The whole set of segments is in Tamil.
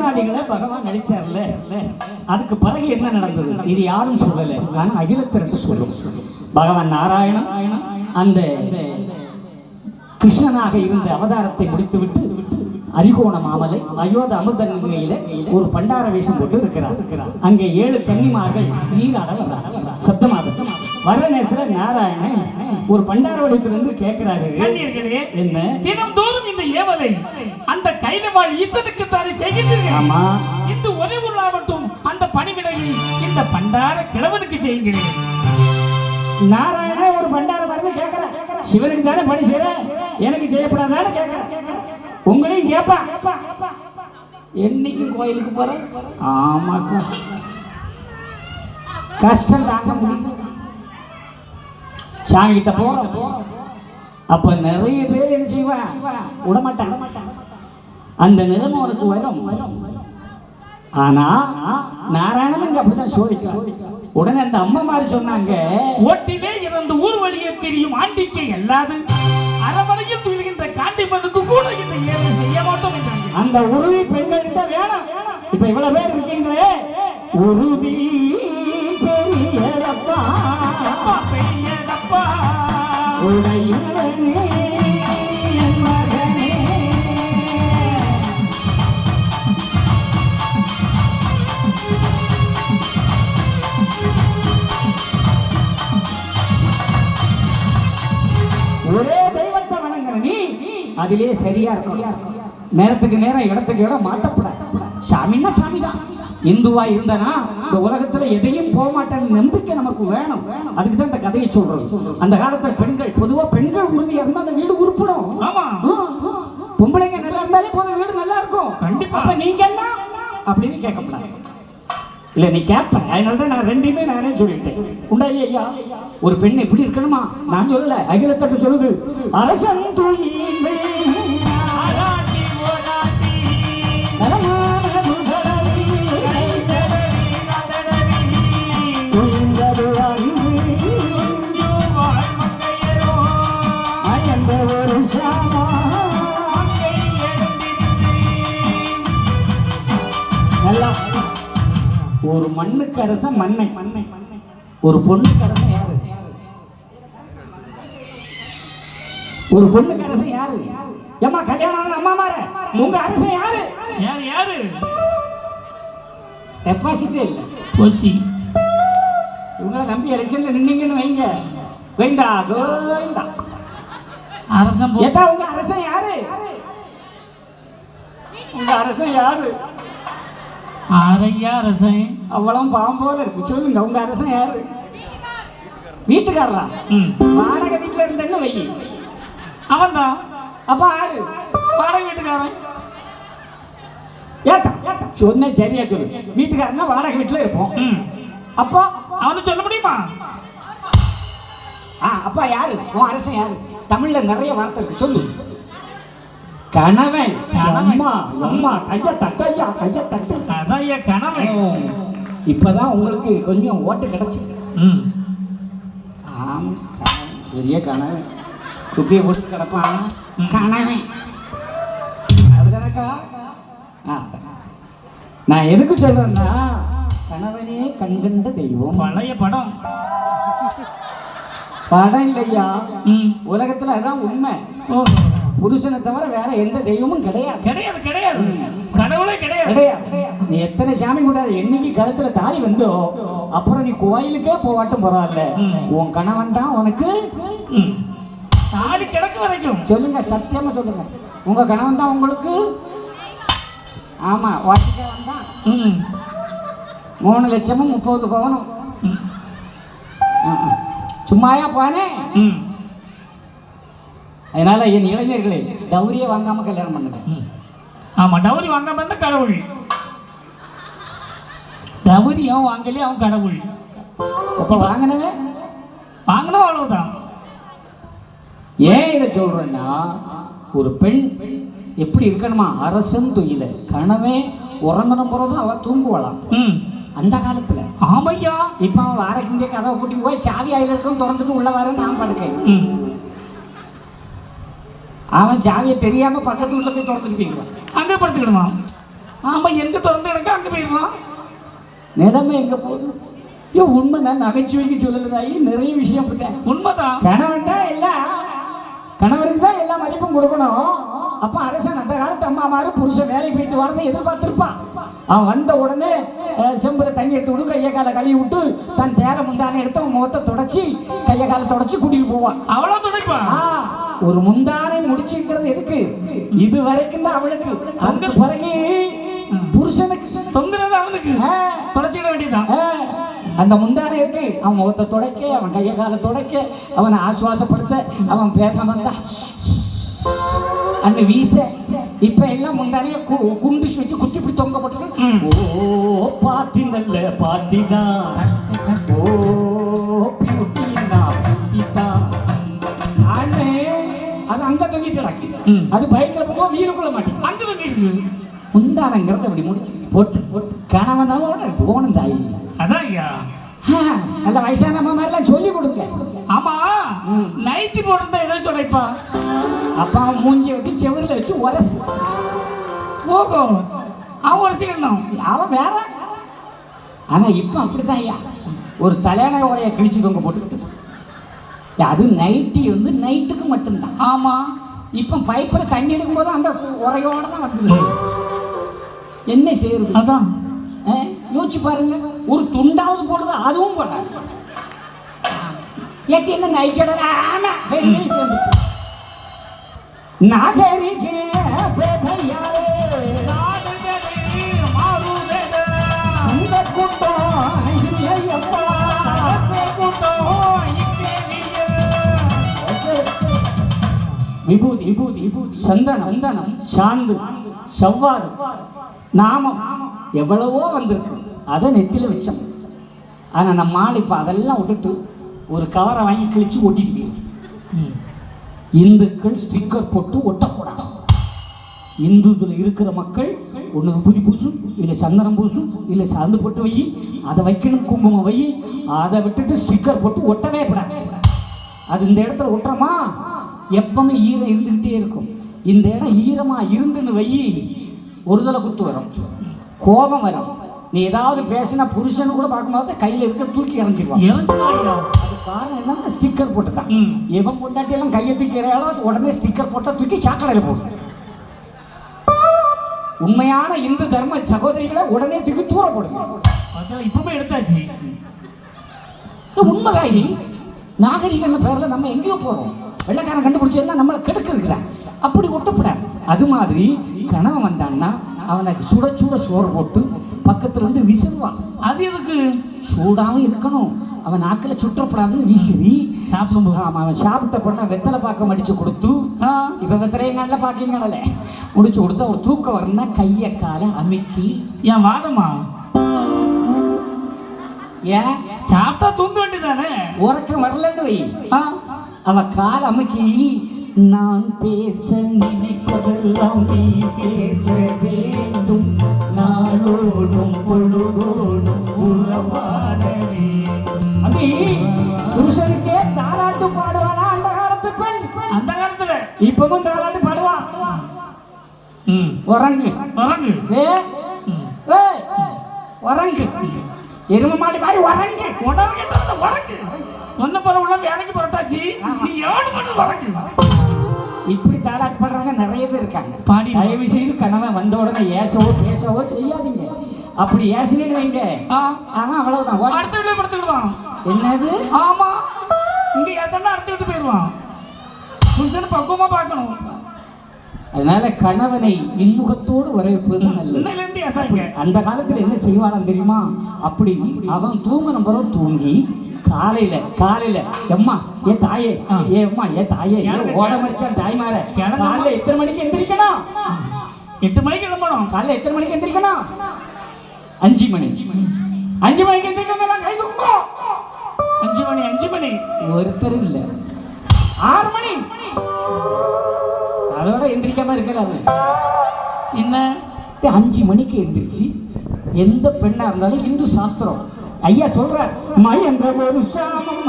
பூதநாதிகளை பகவான் நடிச்சார்ல, அதுக்கு பிறகு என்ன நடந்தது இது யாரும் சொல்லல. ஆனா அகிலத்திரண்டு சொல்லும். பகவான் நாராயணன் அந்த கிருஷ்ணனாக இருந்த அவதாரத்தை முடித்துவிட்டு அரிகோண மாமலை அயோத அமிர்த நிலையில ஒரு பண்டார வேஷம் போட்டு இருக்கிறார். அங்கே 7 கன்னிமார்கள் நீராட சப்தமாக வர்ற நேரத்துல நாராயணன் ஒரு பண்டார வடிவத்திலிருந்து கேட்கிறாரு, என்ன தினம்தோறும் இந்த ஏவலை அந்த கைலவாள் ஈசனுக்கு தானே செய்கிறீர்கள்? ஆமா, இந்த ஒரே ஒரு நாள் மட்டும் அந்த பணிவிடையை இந்த பண்டார கிழவனுக்கு செய்கிறேன். நாராயணன் ஒரு பண்டார படத்தை கேட்கிறார். சிவனுக்கு தானே பணி செய்யற, எனக்கு செய்யப்படாதானே கேட்கிறேன். உங்களையும் கேப்பா, என்னைக்கும் கோயிலுக்கு போற? ஆமாக்கா, கஷ்டம் தாங்க முடியும். சாமி கிட்ட போறோம், அப்ப நிறைய பேர் என்ன செய்வான், விடமாட்டாங்க. அந்த நிலைமை உனக்கு வரும். ஆனா நாராயணன் அப்படிதான் சோதிக்கிறான். உடனே அந்த அம்மா மாதிரி சொன்னாங்க, ஓட்டிலே இறந்து ஊர் வழியே தெரியும் ஆண்டிக்கை எல்லாது அரவணையில் துயில்கின்ற காண்டிமனுக்கு கூட இந்த ஏழை செய்ய மாட்டோம் என்றாங்க. அந்த உறுதி பெண்கள்கிட்ட வேணும். இப்ப இவ்வளவு பேர் இருக்கீங்களே, உறுதி பெரியதப்பா பெரியதப்பா உடையவனே என் மகனே. ஒரே தெய்வத்தை வணங்குற நீ அதிலே சரியா இருக்கும். நேரத்துக்கு நேரம் இடத்துக்கு இடம் மாற்றப்படாது. சாமின்னா சாமி தான். இந்துவா இருந்தனா இந்த உலகத்துல எதையும் போக மாட்டேன்னு நம்பிக்கை நமக்கு வேணும். அதுக்கு தான் இந்த கதையை சொல்றோம். அந்த காலத்துல பெண்கள் பொதுவா பெண்கள் உறுதியா இருந்தா அந்த வீடு உருப்படும். ஆமா, பொம்பளைங்க நல்லா இருந்தாலே போதும், வீடு நல்லா இருக்கும். கண்டிப்பா. அப்ப நீங்க எல்லாம் அப்படின்னு கேட்கப்படாது. இல்ல நீ கேட்ப, அதனாலதான் நான் ரெண்டையுமே நானே சொல்லிட்டேன். உண்டா ஐயா, ஒரு பெண் எப்படி இருக்கணுமா நான் சொல்லல, அகிலத்தட்டு சொல்லுது. அரசன் ஒரு மண்ணுக்கு அரசன் மண்ணை, ஒரு பொண்ணுக்கு அரசன் யாரு? ஒரு பொண்ணுக்கு அரசன் யாரு? ஏமா கல்யாணம் அம்மா மாற உங்க அரசன் யாரு? யாரு? டெபாசிட்டே இல்லை போச்சு. இவங்களை நம்பி எலெக்ஷன்ல நின்னீங்கன்னு வைங்க, கோவிந்தா கோவிந்தா. அரசன் ஏட்டா உங்க அரசன் யாரு? உங்க அரசன் யாரு? ஆரையா அரசன்? அவ்வளவு பாவம் போல இருக்கு. சொல்லுங்க, உங்க அரசன் யாரு? வீட்டுக்காரரா? வாடகை வீட்டுல இருந்தேன்னு வை, அவன் தான். அப்ப யாரு? வாடகை வீட்டுக்காரன். ஏட்டா சொன்ன சரியா சொல்லு. வீட்டுக்காரனா வாடகை வீட்டுல இருப்போம். அப்போ அவனு சொல்ல முடியுமா? அப்பா யாரு? உன் அரசன் யாரு? தமிழ்ல நிறைய வார்த்தை இருக்கு, சொல்லு. கணவன். அம்மா அம்மா கைய தட்டையா, கைய தட்டு. அதைய கணவன். இப்பதான் உங்களுக்கு கொஞ்சம் ஓட்டு கிடைச்சு. ஆம், பெரிய கணவன் குப்பியை போட்டு கிடப்பான் கணவன். அதுதானக்கா. நான் எதுக்கு சொல்றேன்னா, கணவனே கண்கண்ட தெய்வம். பழைய படம் இல்லையா? உலகத்துல அதான் உண்மை. புருஷனை தவிர வேற எந்த தெய்வமும் கிடையாது. கிடையாது கிடையாது, கடவுளே கிடையாது. நீ எத்தனை சாமி கூட என்னைக்கு கழுத்துல தாலி வந்தோ அப்புறம் நீ கோயிலுக்கே போவாட்டும் பரவாயில்ல, உன் கணவன் தான் உனக்கு தாலி கிடக்கு வரைக்கும். சொல்லுங்க, சத்தியமா சொல்லுங்க, உங்க கணவன் தான் உங்களுக்கு. ஆமா, வாசிக்கவன் தான். 3 லட்சமும் 30 பவனும். சும்மாயா போனே. அதனால என் இளைஞர்களே, டௌரியே வாங்காம கல்யாணம் பண்ணுங்க. ஆமா, டௌரி வாங்காம இருந்தா கடவுள். டௌரி அவன் வாங்கலையே, அவன் கடவுள். அப்ப வாங்கினவே வாங்கினவன் அவ்வளவுதான். ஏன் இதை சொல்றேன்னா, ஒரு பெண் எப்படி இருக்கணுமா, அரசன் துயில கனவே உறங்கணும் போறதும் அவ தூங்குவலாம் அந்த காலத்துல. ஆமையா, இப்ப அவன் வாரக்கு இங்கே கதவை கூட்டி போய் சாவி ஆயில இருக்கும் திறந்துட்டு உள்ள வர நான் படுக்கேன். அவன் சாவியை தெரியாம பக்கத்து வீட்டுல போய் திறந்துட்டு போய்க்குவான், அங்கே படுத்துக்கிடுவான். ஆமா, எங்க திறந்து கிடக்க அங்க போயிடுவான். நிலைமை எங்க போகுது? ஏன் உண்மை, நான் நகைச்சுவைக்கு சொல்லலதாயி நிறைய விஷயம் இருக்கேன். உண்மைதான். கணவன் தான் எல்லாம், கணவருக்கு தான் எல்லா மதிப்பும் கொடுக்கணும். அப்ப அரசன் அந்த காலத்து அம்மாமாரு புருஷன் வேலைக்கு போயிட்டு வரதை எதிர்பார்த்திருப்பான். அவன் வந்த உடனே செம்புல தண்ணி எடுத்து விட்டு கையை காலை கழுவி விட்டு தன் தேரை முந்தானை எடுத்து அவன் முகத்தை தொடச்சி கையை காலை தொடச்சி கூட்டிட்டு போவான். அவ்வளோ துடைப்பான். ஒரு முந்தானை முடிச்சுக்கிறது எதுக்கு? இது வரைக்கும் தான் அவளுக்கு. அந்த பிறகு புருஷனுக்கு தொங்குறது அவனுக்கு தொடச்சிட வேண்டியதான். அந்த முந்தானை இருக்கு, அவன் முகத்தை துடைக்க, அவன் கையை காலை துடைக்க, அவனை ஆசுவாசப்படுத்த, அவன் பேச வந்தா அந்த வீச. இப்ப எல்லாம் முந்தானைய குண்டு வச்சு குத்தி இப்படி தொங்க போட்டு, ஓ பாட்டி நல்ல பாட்டிதான், ஓ பியூட்டினா பியூட்டிதான். அது அங்க தொங்கிட்டு கிடக்கு. அது பைக்ல போக வீலுக்குள்ள மாட்டேங்குது, அங்க தொங்கிருக்கு. முந்தானங்கிறத அப்படி முடிச்சு போட்டு போட்டு கணவனோட போகணும் தாய். அதான் ஐயா, அந்த வயசான அம்மா மாதிரிலாம் சொல்லி கொடுங்க. ஆமா, நைட்டி போட்டு எதை துடைப்பா? அப்பா மூஞ்சியை விட்டு செவரில் வச்சு உரசு போகும். அவன் உரசிக்கணும், அவன் வேற. ஆனா இப்ப அப்படித்தான் ஐயா, ஒரு தலையணை உரைய கிழிச்சு தொங்க போட்டுக்கிட்டு. அது நைட்டி வந்து நைட்டுக்கு மட்டும்தான். ஆமா, இப்ப பைப்பில் தண்ணி எடுக்கும் போது அந்த உரையோட தான் வந்தது. என்ன செய்யறது? அதான் யோசிச்சு பாருங்க. ஒரு துண்டாவது போடுது, அதுவும் போடாது. ஏட்டி என்ன நைட்டோட நாகரிக விபூதி விபூதி விபூதி சந்தனம் சந்தனம் சாந்து செவ்வாது நாமம் எவ்வளவோ வந்திருக்கு. அதை நெத்தில வச்சோம். ஆனா நம்ம ஆள் இப்ப அதெல்லாம் விட்டுட்டு ஒரு கவரை வாங்கி கிழிச்சு ஒட்டிட்டு போயிடும். இந்துக்கள் ஸ்டிக்கர் போட்டு ஒட்டக்கூடாது. இந்துல இருக்கிற மக்கள் ஒன்று விபூதி பூசும், இல்லை சந்தனம் பூசும், இல்லை சாந்து போட்டு வை, அதை வைக்கணும், குங்குமம் வை. அதை விட்டுட்டு ஸ்டிக்கர் போட்டு ஒட்டவே கூடாது. அது இந்த இடத்துல ஒட்டுறோமா எப்பவுமே ஈரம் இருந்துக்கிட்டே இருக்கும். இந்த இடம் ஈரமா இருந்துன்னு வை, ஒருதலை குத்து வரும், கோபம் வரும். நீ ஏதாவது பேசினா புருஷனு கூட பார்க்கும்போது கையில் இருக்க தூக்கி இறஞ்சிருவான். அது காரணம் என்ன? ஸ்டிக்கர் போட்டுதான். எவன் கொண்டாட்டி எல்லாம் கையை தூக்கி இறையாலோ உடனே ஸ்டிக்கர் போட்டா தூக்கி சாக்கடையில் போடும். உண்மையான இந்து தர்ம சகோதரிகளை உடனே தூக்கி தூர போடுங்க. இப்பவுமே எடுத்தாச்சு. உண்மைதாயி நாகரிகம்னு பேர்ல நம்ம எங்கேயோ போறோம். வெள்ளைக்காரன் கண்டுபிடிச்சதுன்னா நம்மளை கெடுக்க இருக்கிறான். அப்படி ஒட்டப்படாது. அது மாதிரி கணவன் வந்தான்னா அவனுக்கு சுட சுட சோறு போட்டு பக்கத்துல இருந்து விசிறுவான். அது எதுக்கு? சூடாகவும் இருக்கணும், அவன் நாக்கில் சுற்றப்படாதுன்னு விசிறி சாப்பிடும்போது அவன் சாப்பிட்ட போட்டா வெத்தலை பாக்கம் அடிச்சு கொடுத்து, இப்ப வெத்தலையை நல்ல பாக்கிங்களே முடிச்சு கொடுத்து ஒரு தூக்கம் வரணும்னா கையை காலை அமுக்கி. என் வாதமா ஏன் சாப்பிட்டா தூங்க வேண்டியதானே? உறக்கம் வரலன்னு வை. அவன் கால் அமுக்கி, நான் பேச நினைப்பதெல்லாம் நீ பேச வேண்டும், நாளோடும் பொழுதோடும் உறவாடவே. அப்படி புருஷனுக்கே தாராட்டு பாடுவானா அந்த காலத்து பெண்? அந்த காலத்துல இப்பவும் தாராட்டு பாடுவான். உறங்கு உறங்கு உறங்கு, எரும மாடி மாதிரி உறங்கு. உறங்கு சொன்ன பிற உள்ள வேலைக்கு புரட்டாச்சு, நீ ஏடு மட்டும் உறங்கு. இப்படி தாராட்டு பாடுறவங்க நிறைய பேர் இருக்காங்க. பாடி தயவு செய்து கணவன் வந்த உடனே ஏசவோ பேசவோ செய்யாதீங்க. அப்படி ஏசினேன்னு வைங்க, ஆனா அவ்வளவுதான், அடுத்த வீட்டுல படுத்துக்கிடுவான். என்னது? ஆமா, இங்க ஏசன்னா அடுத்த வீட்டு போயிடுவான். புருஷன் பக்குவமா பார்க்கணும். அதனால கணவனை இன்முகத்தோடு வரவேற்பது நல்லது. அந்த காலத்துல என்ன செய்வானாம் தெரியுமா? அப்படி அவன் தூங்கின பிறகு தூங்கி காலையில காலையில எம்மா ஏ தாயே, ஏ அம்மா ஏ தாயே, ஓட மறிச்சான் தாய்மார. காலையில எத்தனை மணிக்கு எந்திரிக்கணும்? 8 மணிக்கு கிளம்பணும். காலையில எத்தனை மணிக்கு எந்திரிக்கணும்? 5 மணி. 5 மணிக்கு எந்திரிக்கணும். கை தூக்கும். 5 மணி ஒருத்தர் இல்ல. 6 மணி. அதோட எந்திரிக்காம இருக்கலாமே. என்ன 5 மணிக்கு எந்திரிச்சு எந்த பெண்ணா இருந்தாலும் இந்து சாஸ்திரம் ஐயா சொல்றார், மயன்ற ஒரு சாமம்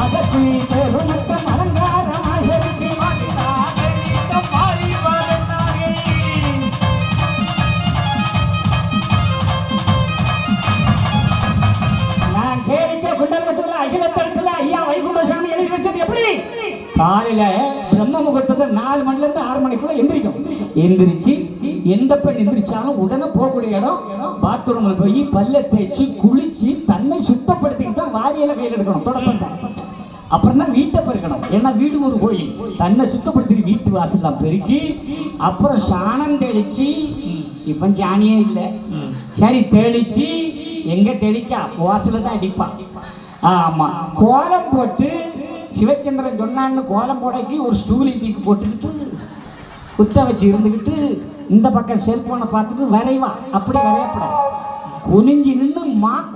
அதற்கு பெருமட்டம் அலங்காரமாக காலையில பிரம்ம முகூர்த்தத்தை 4 மணில இருந்து 6 மணிக்குள்ள எந்திரிக்கும். எந்திரிச்சு எந்த பெண் எந்திரிச்சாலும் உடனே போகக்கூடிய இடம் பாத்ரூம்ல போய் பல்ல தேய்ச்சி குளிச்சு தன்னை சுத்தப்படுத்திக்கிட்டு தான் வாரியல கையில் எடுக்கணும். தொடப்பத்தை அப்புறம் தான் வீட்டை பெருக்கணும். ஏன்னா வீடு ஒரு கோயில். தன்னை சுத்தப்படுத்தி வீட்டு வாசல்லாம் பெருக்கி அப்புறம் சாணம் தெளிச்சு, இப்ப சாணியே இல்லை, சரி தெளிச்சு எங்க தெளிக்கா வாசல தான் அடிப்பா. ஆமா, கோலம் போட்டு சிவச்சந்திரன் சொன்னான்னு கோலம் போடக்கு ஒரு ஸ்டூலி தூக்கி போட்டுக்கிட்டு குத்த வச்சு இருந்துக்கிட்டு இந்த பக்கம் செல்போனை பார்த்துட்டு வரைவா. அப்படி வரையப்படாது, குனிஞ்சு நின்று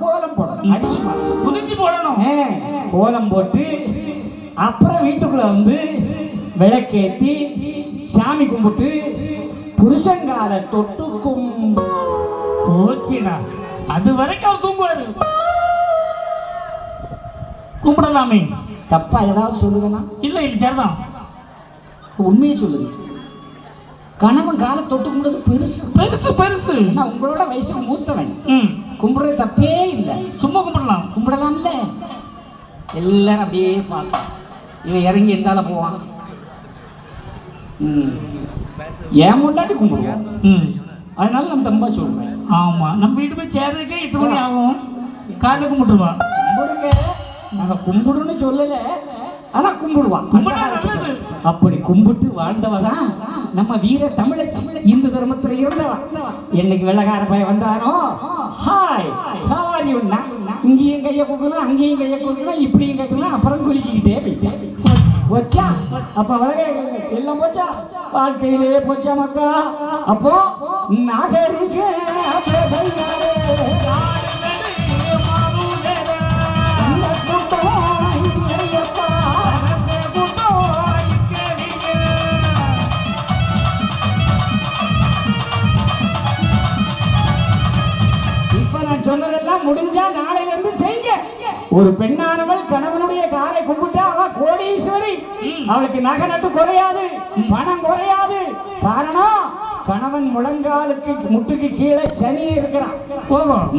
கோலம் போடணும். அரிசி குனிஞ்சு போடணும். கோலம் போட்டு அப்புறம் வீட்டுக்குள்ள வந்து விளக்கேத்தி சாமி கும்பிட்டு புருஷங்கால தொட்டுக்கும் போச்சுடா. அது வரைக்கும் அவர் தூங்குவாரு. கும்பிடலாமே. தப்பா ஏதாவது சொல்லுங்கண்ணா? இல்லை இல்லை, சரிதான். உண்மையை சொல்லுங்க. கணவன் காலை தொட்டு கும்பிடுறது பெருசு பெருசு பெருசு. நான் உங்களோட வயசுக்கு மூத்தவன். கும்பிடுறது தப்பே இல்லை. சும்மா கும்பிடலாம். கும்பிடலாம்ல. எல்லாரும் அப்படியே பார்க்கலாம். இவன் இறங்கி எந்தால போவான். ஏன் முன்னாடி கும்பிடுவான். அதனால நம்ம தம்பா சொல்றேன். ஆமா, நம்ம வீட்டு போய் சேர்றதுக்கே 8 மணி ஆகும். காலைல கும்பிட்டுருவா. கும்பிடுங்க, நாங்க கும்பிடுன்னு சொல்லல, ஆனா கும்பிடுவான். அப்படி கும்பிட்டு வாழ்ந்தவதான் நம்ம வீர தமிழச்சி. இந்து தர்மத்துல இருந்தவா. என்னைக்கு வெள்ளக்கார பையன் வந்தானோ, ஹாய் ஹவ் ஆர் யூ, இங்கேயும் கையை கொடுக்கலாம் அங்கேயும் கையை கொடுக்கலாம் இப்படியும் கேட்கலாம். அப்புறம் குலுக்கிக்கிட்டே போயிட்டேன். போச்சா அப்ப எல்லாம் போச்சா, வாழ்க்கையிலே போச்சா மக்கா. அப்போ நாகரிக சொன்னதெல்லாம் முடிஞ்சா நாளையில இருந்து செய்யுங்க. ஒரு பெண்ணானவள் கணவனுடைய காலை கும்பிட்டா அவ கோடீஸ்வரி. அவளுக்கு நகை நட்டு குறையாது, பணம் குறையாது. காரணம், கணவன் முழங்காலுக்கு முட்டுக்கு கீழே சனி இருக்கிறான்.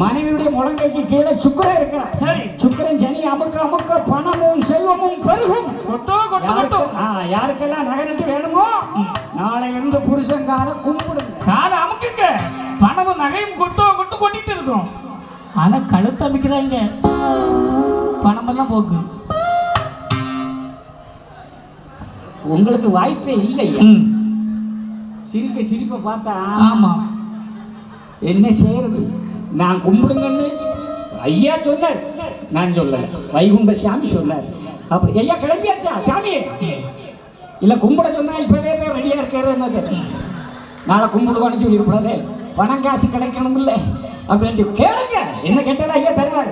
மனைவியுடைய முழங்கைக்கு கீழே சுக்கிரன் இருக்கிறான். சரி, சுக்கிரன் சனி அமுக்க அமுக்க பணமும் செல்வமும் பெருகும். யாருக்கெல்லாம் நகை நட்டு வேணுமோ நாளையில இருந்து புருஷன் காலை கும்பிடுங்க. காலை அமுக்குங்க. பணமும் நகையும் கொட்டிட்டு இருக்கும். ஆனா கழுத்து அமைக்கிறாங்க, பணமெல்லாம் போக்கு. உங்களுக்கு வாய்ப்பே இல்லை. சிரிப்பை பார்த்தா ஆமா என்ன செய்யறது. நான் கும்பிடுங்கன்னு ஐயா சொன்னார், நான் சொல்ல, வைகுண்ட சாமி சொன்னார். அப்படி ஐயா கிளம்பியாச்சா சாமி? இல்ல கும்பிட சொன்னா இப்பவே ரெடியா இருக்காரு. நாளை கும்பிடுவான்னு சொல்லிருக்கூடாது. பணம் காசு கிடைக்கணும் இல்லை அப்படின்னு கேளுங்க. என்ன கேட்டாலும் ஐயா தருவாரு.